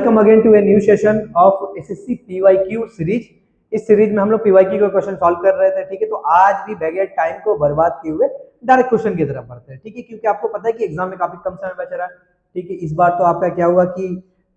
Welcome again to a new session of SSC PYQ series. इस series में हम लोग पीवाईक्यू का क्वेश्चन सॉल्व कर रहे थे। ठीक है, तो आज भी बगैर टाइम को बर्बाद किए हुए डायरेक्ट क्वेश्चन की तरफ बढ़ते हैं। ठीक है, क्योंकि आपको पता है कि एग्जाम में काफी कम समय बच रहा है। ठीक है, इस बार तो आपका क्या हुआ कि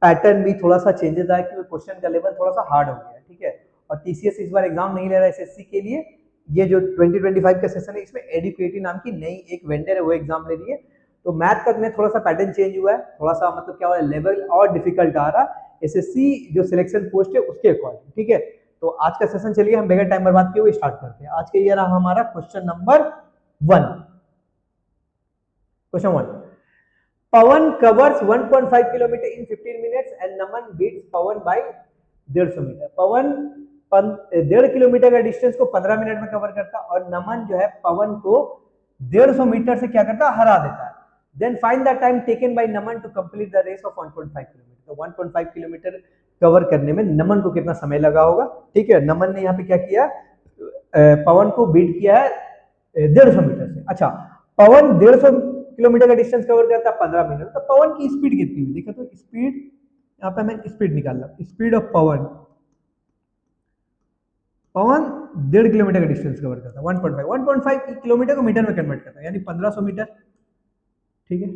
पैटर्न भी थोड़ा सा चेंजेस आया क्योंकि क्वेश्चन का लेवल थोड़ा सा हार्ड हो गया है। ठीक है, और टीसीएस इस बार एग्जाम नहीं ले रहा है एसएससी के लिए। ये जो 2025 का सेशन है इसमें एडुकेटी नाम की नई एक वेंडर है वो एग्जाम ले रही है। तो मैथ का में थोड़ा सा पैटर्न चेंज हुआ है, थोड़ा सा मतलब क्या हुआ है, लेवल और डिफिकल्ट आ रहा है एसएससी जो सिलेक्शन पोस्ट है उसके अकॉर्डिंग। ठीक है, तो आज का सेशन चलिए हम बगैर टाइम बर्बाद किए हुए स्टार्ट करते हैं। आज के ये रहा हमारा question number 1। Question 1, Pawan covers 1.5 kilometre in 15 minutes and Naman beats Pawan by 150 metre. Pawan 1.5 kilometre का डिस्टेंस को 15 मिनट में कवर करता और नमन जो है पवन को 150 मीटर से क्या करता, हरा देता है। Then find the time taken by Naman to complete the race of 1.5 kilometre. तो 1.5 किलोमीटर कवर करने में नमन को कितना समय लगा होगा। ठीक है, नमन ने यहाँ पे क्या किया, पवन को बीट किया है 150 मीटर से। अच्छा, पवन 150 किलोमीटर का डिस्टेंस कवर करता है 15 मिनट, तो पवन की स्पीड कितनी हुई देखो। तो स्पीड यहाँ पे हमें स्पीड निकालना, स्पीड ऑफ पवन 1.5 किलोमीटर का डिस्टेंस कवर करता है। 1.5 किलोमीटर को मीटर में कन्वर्ट करता है यानी 1500 मीटर। ठीक है,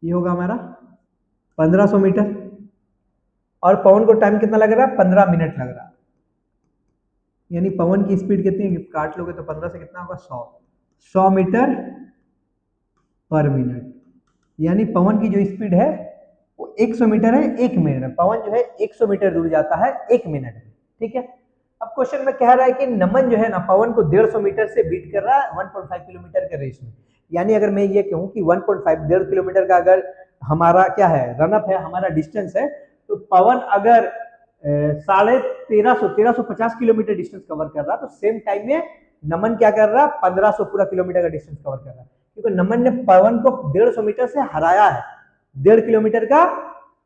ये होगा हमारा 1500 मीटर और पवन को टाइम कितना लग रहा है, 15 मिनट लग रहा है। यानी पवन की स्पीड कितनी है, काट लोगे तो 15 से कितना होगा, 100 मीटर पर मिनट। यानी पवन की जो स्पीड है वो 100 मीटर है 1 मिनट में। पवन जो है 100 मीटर दूर जाता है 1 मिनट में। ठीक है, अब क्वेश्चन में कह रहा है कि नमन जो है ना पवन को 150 मीटर से बीट कर रहा है 1.5 किलोमीटर के रेस में। यानी अगर मैं ये कहूं कि 1.5 किलोमीटर का अगर हमारा क्या है, रनअप है, हमारा डिस्टेंस है, तो पवन अगर 1350 किलोमीटर डिस्टेंस कवर कर रहा है तो सेम टाइम में नमन क्या कर रहा है, 1500 पूरा किलोमीटर का डिस्टेंस कवर कर रहा है। क्योंकि नमन ने पवन को 150 मीटर से हराया है 1.5 किलोमीटर का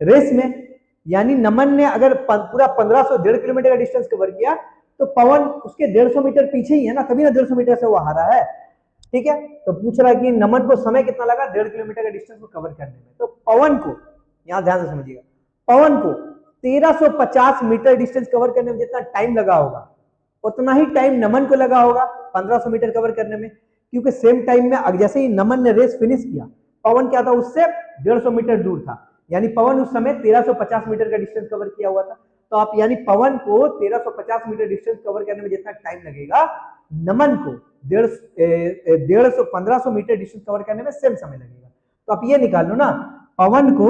रेस में। यानी नमन ने अगर पूरा 1.5 किलोमीटर का डिस्टेंस कवर किया तो पवन उसके 150 मीटर पीछे ही है ना, तभी ना 150 मीटर से वो हारा है। ठीक है, तो पूछ रहा है कि नमन को समय कितना लगा 1.5 किलोमीटर का डिस्टेंस को कवर करने में। तो पवन को, यहां ध्यान से समझिएगा, पवन को 1350 मीटर डिस्टेंस कवर करने में जितना टाइम लगा होगा उतना ही टाइम नमन को लगा होगा 1500 मीटर कवर करने में। क्योंकि सेम टाइम में जैसे ही नमन ने रेस फिनिश किया, पवन क्या था, उससे 150 मीटर दूर था। यानी पवन उस समय 1350 मीटर का डिस्टेंस कवर किया हुआ था। तो आप यानी पवन को 1350 मीटर डिस्टेंस कवर करने में जितना टाइम लगेगा, नमन को 1500 मीटर डिस्टेंस कवर करने में सेम समय लगेगा। तो आप ये निकाल लो ना, पवन को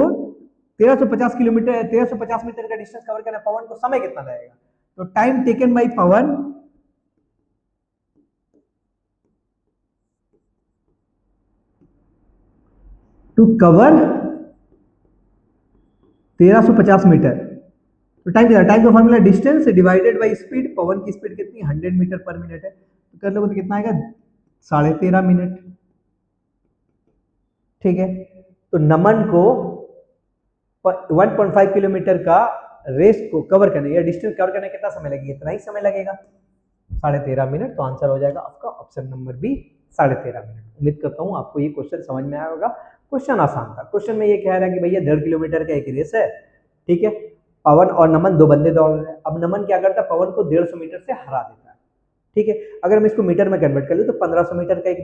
1350 मीटर का डिस्टेंस कवर करने पवन को समय कितना लगेगा। तो time taken by Pawan to cover 1350 metre, तो टाइम कितना, टाइम का formula distance divided by speed. Pawan की स्पीड कितनी, 100 मीटर पर मिनट है, तो कर लोगे तो कितना आएगा, 13.5 मिनट। ठीक है, तो नमन को 1.5 किलोमीटर का रेस को कवर करने या डिस्टेंस कवर करने कितना समय लगेगा, इतना ही समय लगेगा, 13.5 मिनट। तो आंसर हो जाएगा आपका ऑप्शन नंबर बी, 13.5 मिनट। उम्मीद करता हूं आपको ये क्वेश्चन समझ में आया होगा। क्वेश्चन आसान था। क्वेश्चन में ये कह रहा है कि भैया 1.5 किलोमीटर का एक रेस है। ठीक है, पवन और नमन दो बंदे दौड़ रहे हैं। अब नमन क्या करता है, पवन को 150 मीटर से हरा देता है। ठीक है, अगर मैं इसको मीटर में कन्वर्ट कर लूं तो 1500 मीटर का एक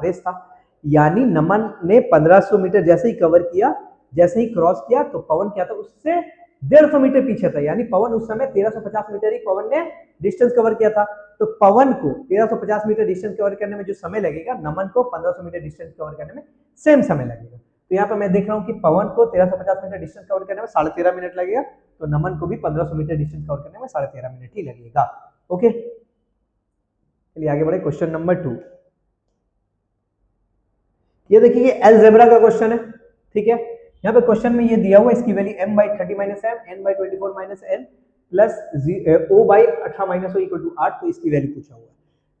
रेस था। यानी नमन ने 1500 मीटर जैसे ही कवर किया, जैसे ही क्रॉस किया, तो पवन क्या था, उससे 150 मीटर पीछे था। यानी पवन उस समय 1350 मीटर ही पवन ने डिस्टेंस कवर किया था। तो पवन को 1350 मीटर डिस्टेंस कवर करने में जो समय लगेगा, नमन को 1500 मीटर डिस्टेंस कवर करने में सेम समय लगेगा। तो यहाँ पे मैं देख रहा हूँ कि पवन को 1350 मीटर डिस्टेंस कवर करने में 13.5 मिनट लगेगा, तो नमन को भी 1500 मीटर डिस्टेंस कवर करने में 13.5 मिनट ही लगेगा। ओके, चलिए आगे बढ़े। क्वेश्चन नंबर 2, ये देखिए अलजेब्रा का क्वेश्चन है। ठीक है, यहाँ पे क्वेश्चन में ये दिया हुआ है, इसकी value m/30 - m, n/24 - n plus O/18 - O equal to 8। तो इसकी वैल्यू पूछा हुआ है।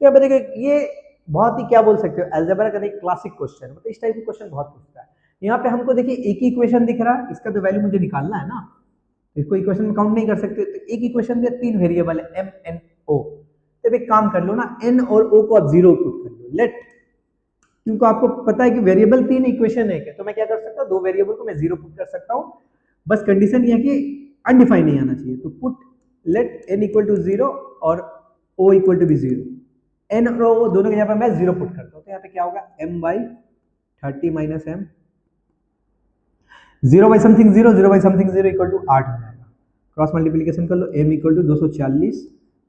तो यहाँ पे देखिए ये बहुत ही क्या बोल सकते हो, अलजेब्रा का एक क्लासिक क्वेश्चन, मतलब इस टाइप के क्वेश्चन बहुत पूछता है। यहाँ पे हमको देखिए एक ही इक्वेशन दिख रहा है, इसका तो वैल्यू मुझे निकालना है ना, इसको इक्वेशन में काउंट नहीं कर सकते। तो एक इक्वेशन दिया, 3 वेरिएबल है m, n, o। तो एक काम कर लो ना, n और o को आप 0 पुट कर लो, लेट, क्योंकि आपको पता है कि वेरिएबल 3 इक्वेशन है, तो मैं क्या कर सकता हूँ, 2 वेरिएबल को मैं 0 पुट कर सकता हूँ। बस कंडीशन ये है कि अनडिफाइन नहीं आना चाहिए। तो put let n equal to 0 और o इक्वल टू भी 0, n और o दोनों के यहाँ पे मैं 0 पुट करता हूँ, तो यहाँ पे क्या होगा m by 30 minus m, 0 by something 0, 0 by something 0 equal to 8 हो जाएगा। क्रॉस मल्टीप्लीकेशन कर लो, m इक्वल टू 240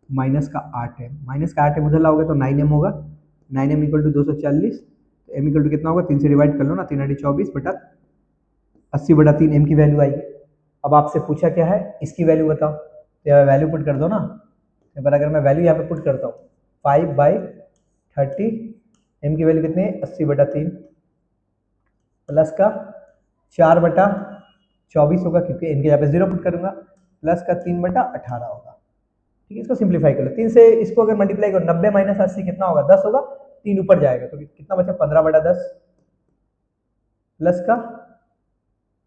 माइनस का 8m, माइनस का 8m उधर लाओगे तो 9m होगा, 9m इक्वल टू 240, तो m इक्वल टू कितना होगा 3 से डिवाइड कर लो ना, 3 8 24 बटा 80/3 m की वैल्यू आएगी। अब आपसे पूछा क्या है इसकी वैल्यू बताओ, तो यहाँ वैल्यू पुट कर दो ना, तो पर अगर मैं वैल्यू यहाँ पे पुट करता हूँ 5/30, m की वैल्यू कितनी है 80/3 प्लस का 4/24 होगा क्योंकि इनके यहाँ पे 0 पुट करूंगा, प्लस का 3/18 होगा। ठीक है, इसको सिंप्लीफाई कर लो, 3 से इसको अगर मल्टीप्लाई करो 90 माइनस 80 कितना होगा 10 होगा, 3 ऊपर जाएगा तो कितना बचा 15/10 प्लस का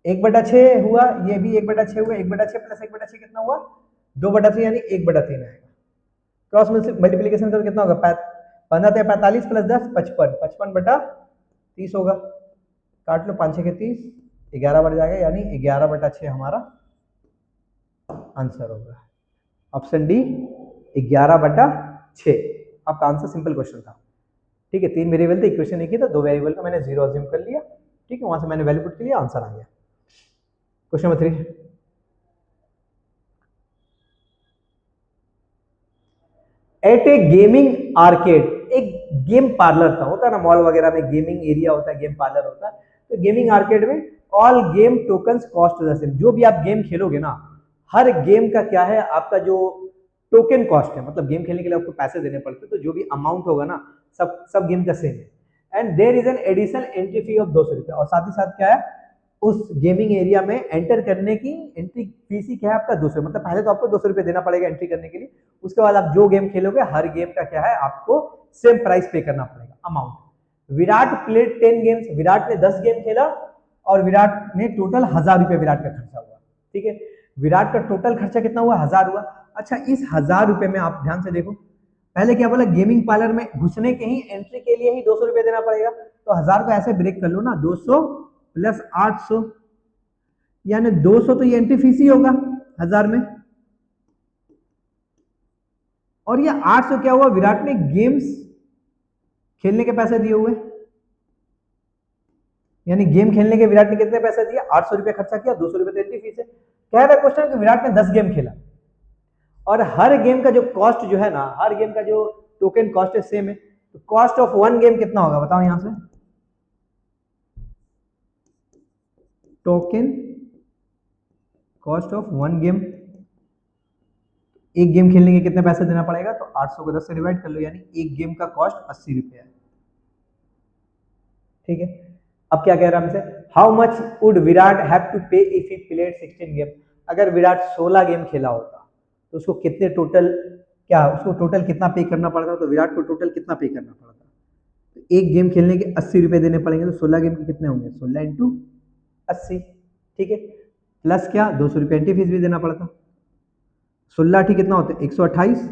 1/6 हुआ, ये भी 1/6 हुआ, 1/6 प्लस 1/6 कितना हुआ 2/3 यानी 1/3 आएगा। क्रॉस मल्टीप्लीकेशन करो कितना होगा 15 45 प्लस 10 55, 55/30 होगा, काट लो 5 6 के 30, 11 बढ़ जाएगा यानी 11/6 हमारा आंसर होगा। ऑप्शन डी 11/6 आपका आंसर। सिंपल क्वेश्चन था। ठीक है, 3 वेरिएबल थे, इक्वेशन एक ही था, 2 वेरिएबल का मैंने 0 अज्यूम कर लिया। ठीक है, वहां से मैंने वैल्यू पुट कर लिया, आंसर आ गया। Question number 3, eight A gaming arcade, एक गेम पार्लर था, होता है ना मॉल वगैरह में गेमिंग एरिया होता है, गेम पार्लर होता है, तो गेमिंग आर्केड में all game tokens cost the same, जो भी आप गेम खेलोगे ना हर गेम का क्या है आपका जो टोकन कॉस्ट है, मतलब गेम खेलने के लिए आपको पैसे देने पड़ते हैं, तो जो भी अमाउंट होगा ना सब गेम का सेम है। And there is an additional entry fee of 200 रुपये, और साथ ही साथ क्या है उस गेमिंग एरिया में एंटर करने की एंट्री फीस ही क्या है आपका 200, मतलब पहले तो आपको 200 रुपये देना पड़ेगा एंट्री करने के लिए, उसके बाद आप जो गेम खेलोगे हर गेम का क्या है आपको सेम प्राइस पे करना पड़ेगा amount. Virat played 10 games, Virat ने 10 गेम खेला और विराट ने टोटल 1000 रुपये विराट का खर्चा हुआ। ठीक है, विराट का टोटल खर्चा कितना हुआ 1000 हुआ। अच्छा, इस 1000 रुपये में आप ध्यान से देखो, पहले क्या बोला गेमिंग पार्लर में घुसने के ही एंट्री के लिए ही 200 रुपये देना पड़ेगा, तो 1000 को ऐसे ब्रेक कर लो ना, 200 प्लस 800 यानी 200 तो ये एंट्री फीस ही होगा 1000 में, और ये 800 क्या हुआ विराट ने गेम्स खेलने के पैसे दिए हुए, यानी गेम खेलने के विराट ने कितने पैसे दिए 800 रुपये खर्चा किया, 200 रुपये तो एंट्री फीस है। कह रहा है क्वेश्चन कि विराट ने 10 गेम खेला और हर गेम का जो कॉस्ट जो है ना, हर गेम का जो टोकन कॉस्ट है सेम है, तो कॉस्ट ऑफ 1 गेम कितना होगा बताओ यहां से, टोकन कॉस्ट ऑफ 1 गेम, एक गेम खेलने के कितने पैसे देना पड़ेगा, तो 800 को 10 से डिवाइड कर लो, यानी एक गेम का कॉस्ट 80 रुपये है। ठीक है, अब क्या कह रहा है हमसे, how much would Virat have to pay if he played 16 game, अगर विराट 16 गेम खेला होता तो उसको कितने टोटल क्या उसको टोटल कितना पे करना पड़ता, तो विराट को टोटल कितना पे करना पड़ता, तो एक गेम खेलने के 80 रुपये देने पड़ेंगे, तो 16 गेम के कितने होंगे 16 इंटू 80। ठीक है, प्लस क्या 200 रुपये एंट्री फीस भी देना पड़ता, 16 ठीक कितना होता है 128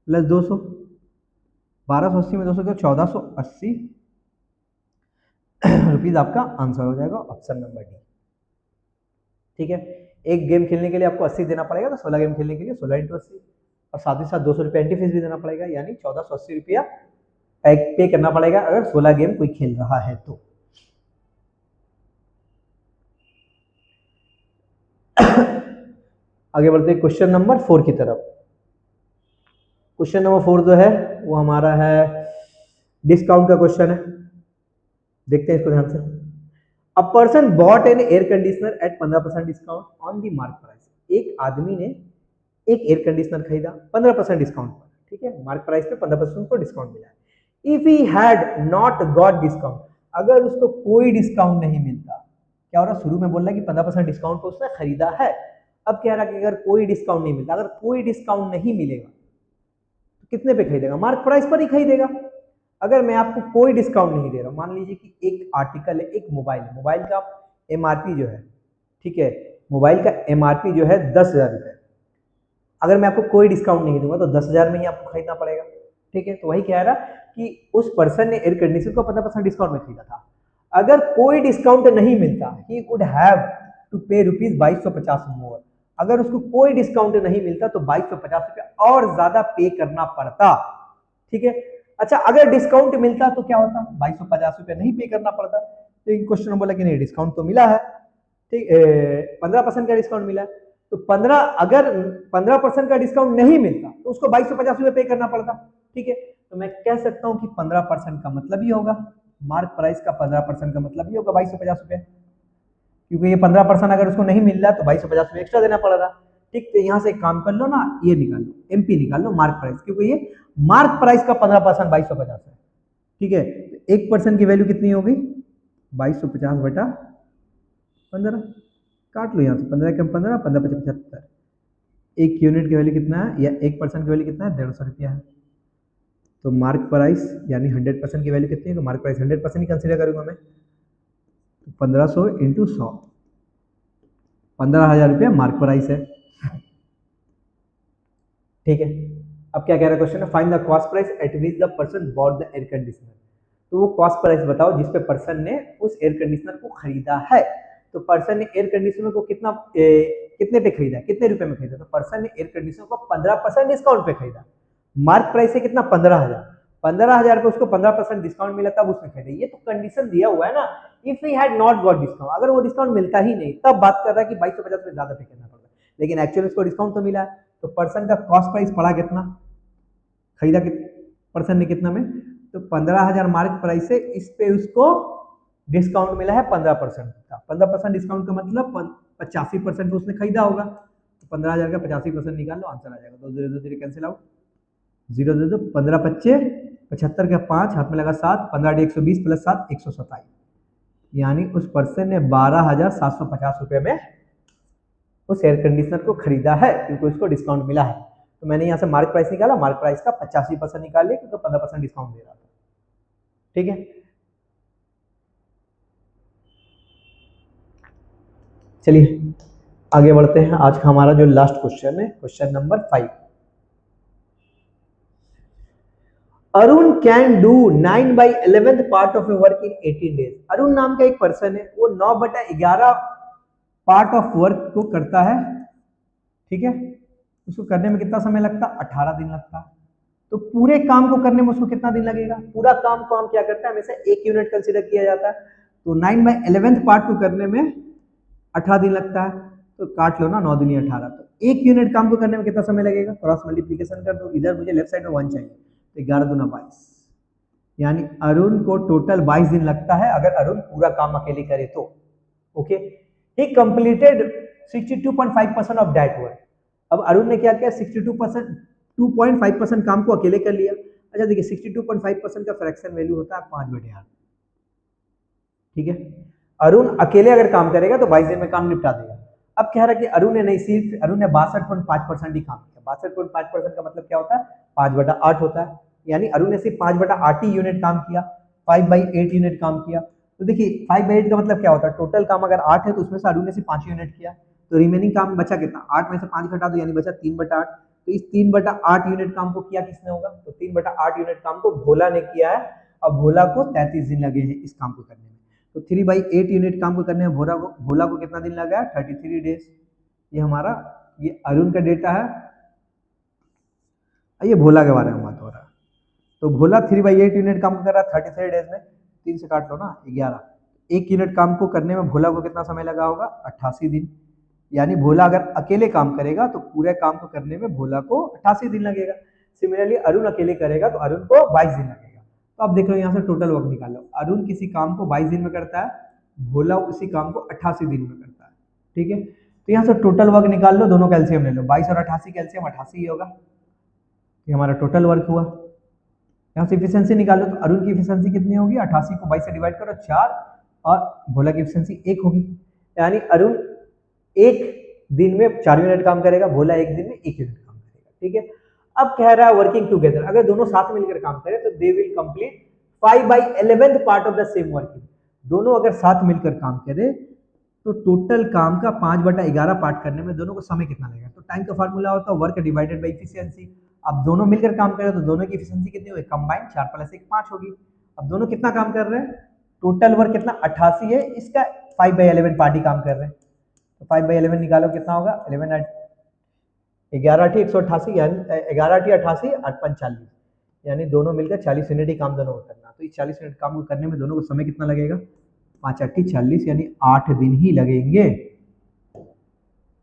प्लस 200, 1280 में 200 तो 1480 रुपीज आपका आंसर हो जाएगा, ऑप्शन नंबर डी। ठीक है, एक गेम खेलने के लिए आपको 80 देना पड़ेगा, तो 16 गेम खेलने के लिए 16 इंटू 80, और साथ ही साथ 200 रुपये एंट्री फीस भी देना पड़ेगा, यानी 1480 रुपया पे करना पड़ेगा अगर 16 गेम कोई खेल रहा है तो। आगे बढ़ते हैं क्वेश्चन नंबर 4 की तरफ। क्वेश्चन नंबर 4 जो है वो हमारा है डिस्काउंट का क्वेश्चन है, देखते हैं इसको ध्यान से। A person bought an air conditioner at 15% discount on the mark price, एक आदमी ने एक एयर कंडीशनर खरीदा 15% डिस्काउंट पर। ठीक है, मार्क प्राइस पे 15% को डिस्काउंट मिला है। If he had not got discount, अगर उसको कोई डिस्काउंट नहीं मिलता, क्या हो रहा शुरू में बोल रहा है कि 15% डिस्काउंट पर उसने खरीदा है, अब कह रहा है कि अगर कोई डिस्काउंट नहीं मिलता, अगर कोई डिस्काउंट नहीं मिलेगा तो कितने पे खरीदेगा, मार्क प्राइस पर ही खरीदेगा। अगर मैं आपको कोई डिस्काउंट नहीं दे रहा हूं, मान लीजिए कि एक आर्टिकल है, एक मोबाइल है, मोबाइल का एमआरपी जो है, ठीक है, मोबाइल का एमआरपी जो है 10,000 रुपये, अगर मैं आपको कोई डिस्काउंट नहीं दूंगा तो 10,000 में ही आपको खरीदना पड़ेगा। ठीक है, तो वही कह रहा कि उस पर्सन ने एयर कंडीशनर को 15% डिस्काउंट में खरीदा था, अगर कोई डिस्काउंट नहीं मिलता he would have to pay rupees 2250 मोर। अगर उसको कोई डिस्काउंट नहीं मिलता तो 2250 रुपया और ज्यादा पे करना पड़ता, ठीक है। अच्छा, अगर डिस्काउंट मिलता तो क्या होता, 2250 रुपया नहीं पे करना पड़ता। लेकिन क्वेश्चन में बोला कि नहीं, डिस्काउंट तो मिला है, ठीक, 15% का डिस्काउंट मिला है। तो 15% का डिस्काउंट नहीं मिलता तो उसको 2250 रुपये पे करना पड़ता, ठीक है। तो मैं कह सकता हूं कि 15% का मतलब ही होगा, मार्क प्राइस का 15% का मतलब ही होगा 2250 रुपये, क्योंकि ये 15% अगर उसको नहीं मिल रहा तो 2250 रुपये एक्स्ट्रा देना पड़ रहा, ठीक। तो यहाँ से एक काम कर लो ना, ये निकाल लो, एमपी निकाल लो, मार्क प्राइस, क्योंकि ये मार्क प्राइस का 15% 2250 है, ठीक है। 1% की वैल्यू कितनी होगी, 2250 बटा 15, काट लो यहाँ से, 15 कम 15, 15 पचे 75, एक यूनिट की वैल्यू कितना है, या 1% की वैल्यू कितना है, 150 रुपया है। तो मार्क प्राइस यानी 100% की वैल्यू कितनी है, तो मार्क प्राइस 100% ही कंसिडर करूंगा मैं, 1500 इंटू 100, 15,000 रुपया मार्क प्राइस है, ठीक है। अब क्या कह रहा है question, find the cost price at which the person bought the air conditioner. तो वो कॉस्ट प्राइस बताओ जिस पे पर्सन ने उस एयर कंडीशनर को खरीदा है। तो पर्सन ने एयर कंडीशनर को कितने पे खरीदा, कितने रुपए में खरीदा, तो पर्सन ने एयर कंडीशनर को 15% डिस्काउंट पे खरीदा। मार्क प्राइस है कितना, 15,000, 15,000 पे उसको 15% डिस्काउंट मिला तब उसने खरीदा। ये तो कंडीशन दिया हुआ है ना, if he had not got discount, अगर वो डिस्काउंट मिलता ही नहीं तब बात कर रहा है कि 2250 में ज्यादा पे करना पड़ता, लेकिन एक्चुअली उसको डिस्काउंट तो मिला है। तो पर्सन का कॉस्ट प्राइस पड़ा कितना, खरीदा पर्सन ने कितना में, तो 15,000 मार्क प्राइस है, इस पे उसको डिस्काउंट मिला है 15% का। 15% डिस्काउंट का मतलब 85% उसने खरीदा होगा, तो 15,000 का 85% निकाल लो, आंसर आ जाएगा। 2 0 2 कैंसिल आउट, 0 दे दो, 15 पच्चे 75 का 5 हाथ में लगा 7, 15 120 प्लस 7 127, यानी उस पर्सन ने 12,750 रुपये में उस एयर कंडीशनर को खरीदा है, क्योंकि उसको डिस्काउंट मिला है। तो मैंने यहाँ से मार्क प्राइस निकाला, मार्क प्राइस का 85% निकाल लिया, क्योंकि 15% डिस्काउंट दे रहा था, ठीक है। चलिए आगे बढ़ते हैं। आज का हमारा जो लास्ट क्वेश्चन है, question number 5। Arun can do 9/11 part of A work in 18 days. Arun नाम का एक पर्सन है, वो 9/11 पार्ट ऑफ वर्क को करता है, ठीक है। उसको करने में कितना समय लगता है, 18 दिन लगता है। तो पूरे काम को करने में उसको कितना दिन लगेगा, पूरा काम को हम क्या करते हैं, हमेशा 1 यूनिट कंसीडर किया जाता है। तो 9/11 पार्ट को करने में 18 दिन लगता है, तो काट लो ना, 9 दूनी 18, तो 1 यूनिट काम को करने में कितना समय लगेगा, क्रॉस मल्टीप्लीकेशन कर दो, इधर मुझे लेफ्ट साइड में 1 चाहिए, तो 11 दूना 22, यानी अरुण को टोटल 22 दिन लगता है अगर अरुण पूरा काम अकेले करे तो, okay. He completed 62.5% of that work. अब अरुण ने क्या किया, 2.5% काम को अकेले कर लिया। अच्छा देखिए, 62.5% का फ्रैक्शन वैल्यू होता है 5/8, ठीक है। अरुण अकेले अगर काम करेगा तो 22 दिन में काम निपटा देगा। अब कह रहा है कि अरुण ने नहीं, सिर्फ अरुण ने 62.5% ही काम किया। 62.5% का मतलब क्या होता है, 5/8 होता है, यानी अरुण ने सिर्फ 5/8 ही यूनिट काम किया, 5/8 यूनिट काम किया। तो देखिए 5/8 का मतलब क्या होता है, टोटल काम अगर 8 है तो उसमें से अरुण ने सिर्फ 5 यूनिट किया, तो रिमेनिंग काम बचा कितना, 8 में से 5 घटा दो, यानी बचा 3/8। तो इस 3/8 यूनिट काम को किया किसने होगा, तो 3/8 यूनिट काम को भोला ने किया है, और भोला को 33 दिन लगे हैं इस काम को करने में। तो 3/8 यूनिट काम को करने में भोला को कितना दिन लगा है, 33 डेज। ये हमारा, ये अरुण का डेटा है, ये भोला के बारे में बात हो रहा है। तो भोला 3/8 यूनिट काम कर रहा है 33 डेज में, 3 से काट लो ना 11, 1 यूनिट काम को करने में भोला को कितना समय लगा होगा, 88 दिन। यानी भोला अगर अकेले काम करेगा तो पूरे काम को करने में भोला को 88 दिन लगेगा। सिमिलरली अरुण अकेले करेगा तो अरुण को 22 दिन लगेगा। तो आप देख लो यहाँ से टोटल वर्क निकाल लो, अरुण किसी काम को 22 दिन में करता है, भोला उसी काम को 88 दिन में करता है, ठीक है। तो यहाँ से टोटल वर्क निकाल लो, दोनों कैल्सियम ले लो, 22 और 88 कैल्सियम 88 ही होगा, ये हमारा टोटल वर्क हुआ। यहाँ से इफिशियंसी निकालो, तो अरुण की इफिशियंसी कितनी होगी, 88 को 22 से डिवाइड करो 4, और भोला की इफिशियंसी 1 होगी। यानी अरुण 1 दिन में 4 यूनिट काम करेगा, भोला 1 दिन में 1 यूनिट काम करेगा, ठीक है। अब कह रहा है वर्किंग टुगेदर, अगर दोनों साथ मिलकर काम करें तो they will complete 5/11 part of the same working. दोनों अगर साथ मिलकर काम करें तो टोटल काम का 5/11 पार्ट करने में दोनों को समय कितना लगेगा। तो टाइम का फार्मूला होता है वर्क डिवाइडेड बाई इफिशियंसी। अब दोनों मिलकर काम करें तो दोनों की इफिशियंसी कितनी होगी, कंबाइंड 4 + 1 5 होगी। अब दोनों कितना काम कर रहे हैं, टोटल वर्क कितना 88 है, इसका 5/11 पार्ट ही काम कर रहे हैं, तो 5/11 निकालो कितना होगा, 11 11 8 188, यानी 11 8 88 8 5 40, यानी दोनों मिलकर 40 यूनिट ही काम दोनों को करना। तो इस 40 यूनिट काम को करने में दोनों को समय कितना लगेगा, 5 8 40, यानी 8 दिन ही लगेंगे।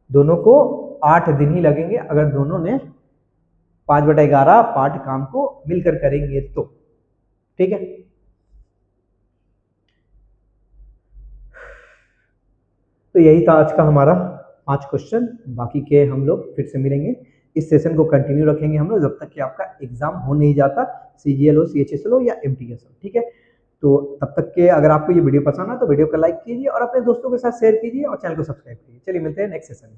दोनों को 8 दिन ही लगेंगे अगर दोनों ने 5/11 पार्ट काम को मिलकर करेंगे तो। ठीक है, तो यही था आज का हमारा 5 क्वेश्चन। बाकी के हम लोग फिर से मिलेंगे, इस सेशन को कंटिन्यू रखेंगे हम लोग जब तक कि आपका एग्जाम हो नहीं जाता, CGL हो, CHSL हो या MTS हो। ठीक है, तो तब तक के अगर आपको ये वीडियो पसंद है तो वीडियो को लाइक कीजिए और अपने दोस्तों के साथ शेयर कीजिए और चैनल को सब्सक्राइब कीजिए। चलिए मिलते हैं नेक्स्ट सेशन में।